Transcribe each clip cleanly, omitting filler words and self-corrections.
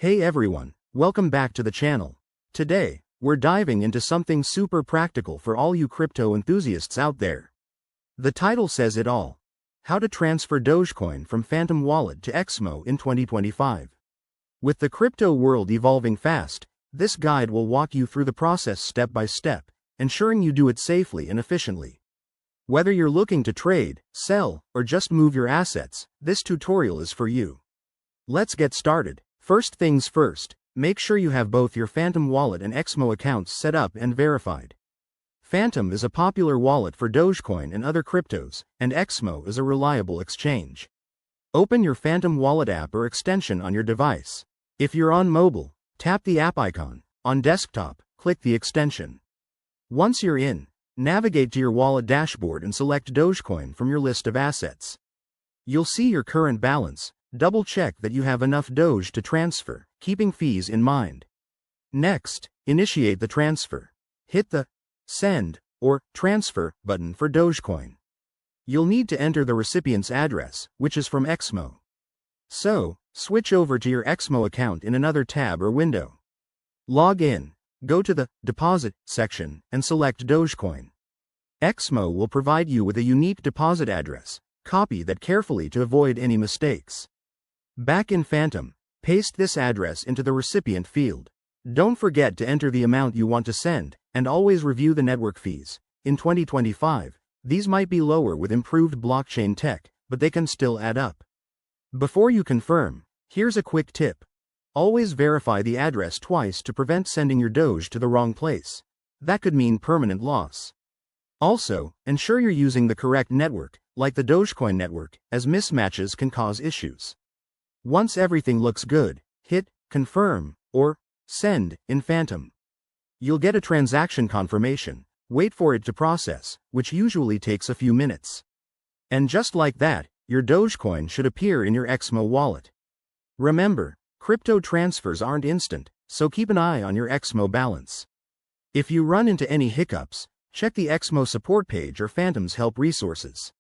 Hey everyone, welcome back to the channel. Today, we're diving into something super practical for all you crypto enthusiasts out there. The title says it all. How to transfer Dogecoin from Phantom Wallet to XMO in 2025. With the crypto world evolving fast, this guide will walk you through the process step by step, ensuring you do it safely and efficiently. Whether you're looking to trade, sell, or just move your assets, this tutorial is for you. Let's get started. First things first, make sure you have both your Phantom Wallet and XMO accounts set up and verified. Phantom is a popular wallet for Dogecoin and other cryptos, and XMO is a reliable exchange. Open your Phantom Wallet app or extension on your device. If you're on mobile, tap the app icon. On desktop, click the extension. Once you're in, navigate to your wallet dashboard and select Dogecoin from your list of assets. You'll see your current balance. Double-check that you have enough Doge to transfer, keeping fees in mind. Next, initiate the transfer. Hit the Send or Transfer button for Dogecoin. You'll need to enter the recipient's address, which is from XMO. So, switch over to your XMO account in another tab or window. Log in, go to the Deposit section, and select Dogecoin. XMO will provide you with a unique deposit address. Copy that carefully to avoid any mistakes. Back in Phantom, paste this address into the recipient field. Don't forget to enter the amount you want to send, and always review the network fees. In 2025, these might be lower with improved blockchain tech, but they can still add up. Before you confirm, here's a quick tip. Always verify the address twice to prevent sending your Doge to the wrong place. That could mean permanent loss. Also, ensure you're using the correct network, like the Dogecoin network, as mismatches can cause issues. Once everything looks good, hit Confirm or Send in Phantom. You'll get a transaction confirmation. Wait for it to process, which usually takes a few minutes. And just like that, your Dogecoin should appear in your XMO wallet. Remember, crypto transfers aren't instant, so keep an eye on your XMO balance. If you run into any hiccups, check the XMO support page or Phantom's help resources.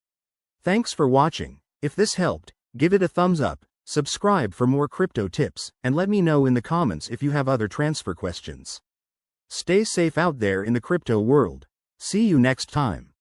Thanks for watching. If this helped, give it a thumbs up. Subscribe for more crypto tips, and let me know in the comments if you have other transfer questions. Stay safe out there in the crypto world. See you next time.